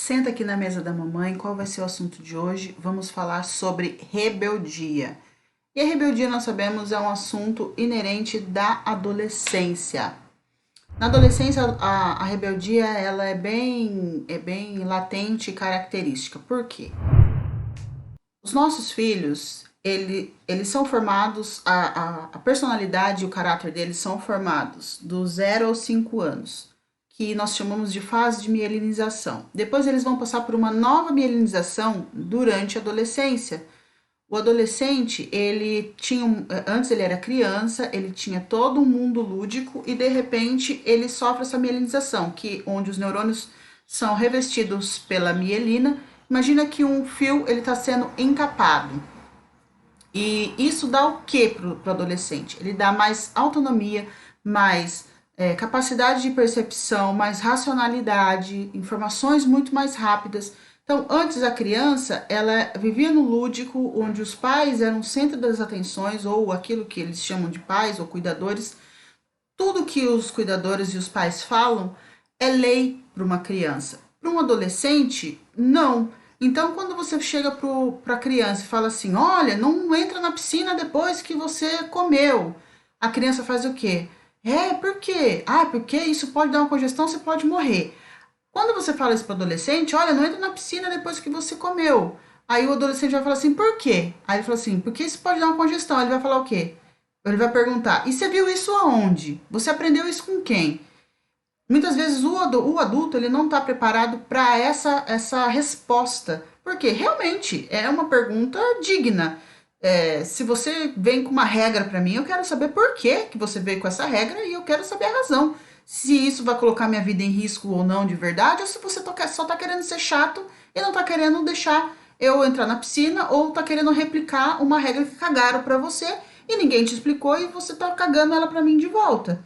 Senta aqui na mesa da mamãe, qual vai ser o assunto de hoje? Vamos falar sobre rebeldia. E a rebeldia, nós sabemos, é um assunto inerente da adolescência. Na adolescência, a rebeldia ela é bem latente e característica. Por quê? Os nossos filhos, eles são formados, a personalidade e o caráter deles são formados do 0 aos 5 anos, que nós chamamos de fase de mielinização. Depois eles vão passar por uma nova mielinização durante a adolescência. O adolescente, antes ele era criança, ele tinha todo um mundo lúdico e de repente ele sofre essa mielinização, onde os neurônios são revestidos pela mielina. Imagina que um fio ele está sendo encapado. E isso dá o que para o adolescente? Ele dá mais autonomia, mais capacidade de percepção, mais racionalidade, informações muito mais rápidas. Então, antes a criança, ela vivia no lúdico, onde os pais eram o centro das atenções, ou aquilo que eles chamam de pais ou cuidadores. Tudo que os cuidadores e os pais falam é lei para uma criança. Para um adolescente, não. Então, quando você chega para a criança e fala assim, olha, não entra na piscina depois que você comeu, a criança faz o quê? Por quê? Porque isso pode dar uma congestão, você pode morrer. Quando você fala isso para o adolescente, olha, não entra na piscina depois que você comeu. Aí o adolescente vai falar assim, por quê? Aí ele fala assim, porque isso pode dar uma congestão. Ele vai falar o quê? Ele vai perguntar, e você viu isso aonde? Você aprendeu isso com quem? Muitas vezes o adulto ele não está preparado para essa resposta, porque realmente é uma pergunta digna. Se você vem com uma regra para mim, eu quero saber por que você veio com essa regra e eu quero saber a razão. Se isso vai colocar minha vida em risco ou não de verdade, ou se você só está querendo ser chato e não está querendo deixar eu entrar na piscina, ou está querendo replicar uma regra que cagaram para você e ninguém te explicou e você está cagando ela para mim de volta.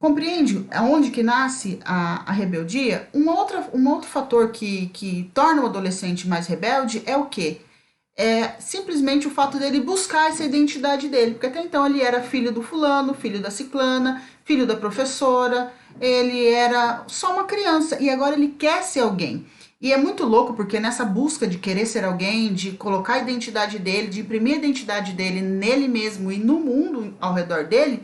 Compreende aonde que nasce a rebeldia? Um outro fator que torna o adolescente mais rebelde é o quê? É simplesmente o fato dele buscar essa identidade dele, porque até então ele era filho do fulano, filho da ciclana, filho da professora, ele era só uma criança e agora ele quer ser alguém. E é muito louco porque nessa busca de querer ser alguém, de colocar a identidade dele, de imprimir a identidade dele nele mesmo e no mundo ao redor dele,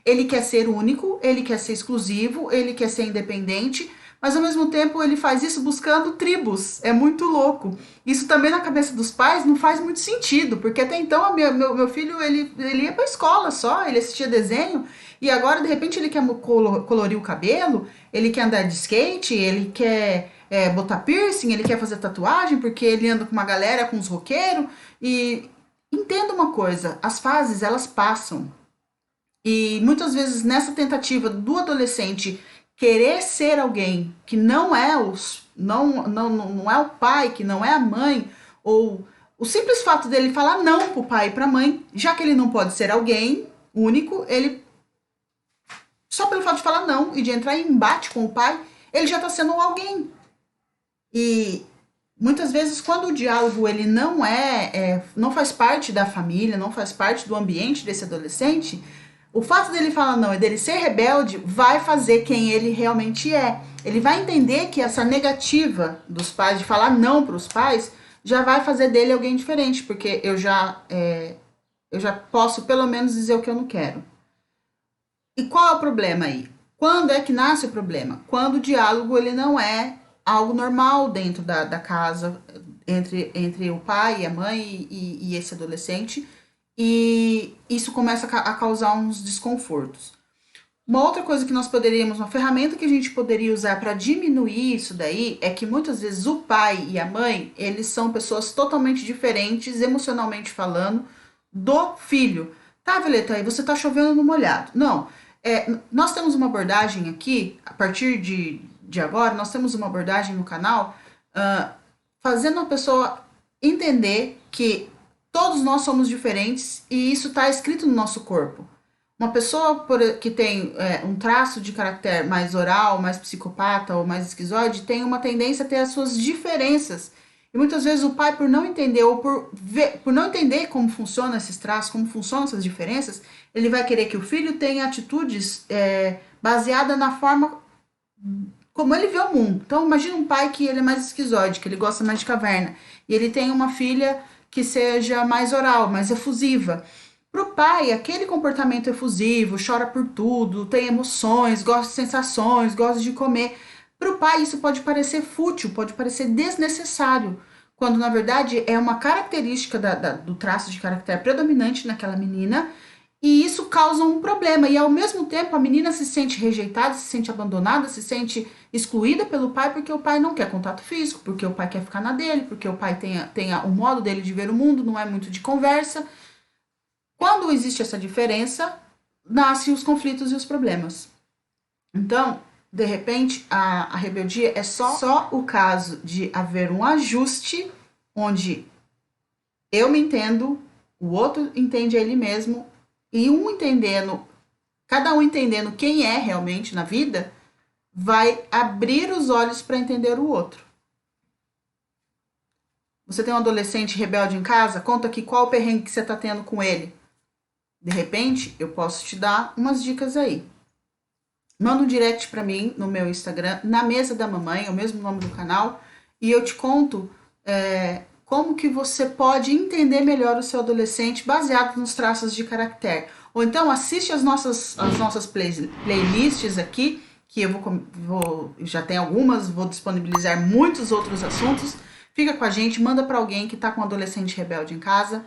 ele quer ser único, ele quer ser exclusivo, ele quer ser independente, mas ao mesmo tempo ele faz isso buscando tribos. É muito louco. Isso também na cabeça dos pais não faz muito sentido, porque até então meu filho ele ia para a escola só, ele assistia desenho, e agora de repente ele quer colorir o cabelo, ele quer andar de skate, ele quer botar piercing, ele quer fazer tatuagem, porque ele anda com uma galera, com os roqueiros. E entenda uma coisa, as fases elas passam. E muitas vezes nessa tentativa do adolescente querer ser alguém que não é o pai, que não é a mãe, ou o simples fato dele falar não pro pai e pra mãe, já que ele não pode ser alguém único, ele só pelo fato de falar não e de entrar em embate com o pai, ele já tá sendo alguém. E muitas vezes quando o diálogo ele não faz parte da família, não faz parte do ambiente desse adolescente, o fato dele falar não e dele ser rebelde vai fazer quem ele realmente é. Ele vai entender que essa negativa dos pais, de falar não para os pais, já vai fazer dele alguém diferente, porque eu já posso pelo menos dizer o que eu não quero. E qual é o problema aí? Quando é que nasce o problema? Quando o diálogo ele não é algo normal dentro da casa, entre o pai e a mãe e esse adolescente, e isso começa a causar uns desconfortos. Uma outra coisa que nós poderíamos, uma ferramenta que a gente poderia usar para diminuir isso daí, é que muitas vezes o pai e a mãe, eles são pessoas totalmente diferentes, emocionalmente falando, do filho. Tá, Violeta, aí você tá chovendo no molhado. Não, nós temos uma abordagem aqui, a partir de agora, nós temos uma abordagem no canal, fazendo a pessoa entender que todos nós somos diferentes e isso está escrito no nosso corpo. Uma pessoa que tem um traço de caráter mais oral, mais psicopata ou mais esquizoide, tem uma tendência a ter as suas diferenças. E muitas vezes o pai, por não entender ou por não entender como funcionam esses traços, como funcionam essas diferenças, ele vai querer que o filho tenha atitudes baseadas na forma como ele vê o mundo. Então, imagina um pai que ele é mais esquizoide, que ele gosta mais de caverna, e ele tem uma filha que seja mais oral, mais efusiva. Para o pai, aquele comportamento efusivo, chora por tudo, tem emoções, gosta de sensações, gosta de comer. Para o pai, isso pode parecer fútil, pode parecer desnecessário, quando na verdade é uma característica do traço de caractere predominante naquela menina, e isso causa um problema. E ao mesmo tempo, a menina se sente rejeitada, se sente abandonada, se sente excluída pelo pai, porque o pai não quer contato físico, porque o pai quer ficar na dele, porque o pai tenha o modo dele de ver o mundo, não é muito de conversa. Quando existe essa diferença, nascem os conflitos e os problemas. Então, de repente, a rebeldia é só o caso de haver um ajuste onde eu me entendo, o outro entende a ele mesmo, e cada um entendendo quem é realmente na vida, vai abrir os olhos para entender o outro. Você tem um adolescente rebelde em casa? Conta aqui qual o perrengue que você está tendo com ele. De repente, eu posso te dar umas dicas aí. Manda um direct para mim no meu Instagram, Na Mesa da Mamãe, é o mesmo nome do canal, e eu te conto como que você pode entender melhor o seu adolescente baseado nos traços de caractere. Ou então assiste as nossas playlists aqui, que eu já tem algumas, vou disponibilizar muitos outros assuntos. Fica com a gente, manda para alguém que está com um adolescente rebelde em casa.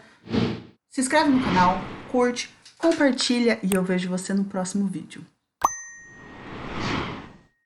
Se inscreve no canal, curte, compartilha e eu vejo você no próximo vídeo.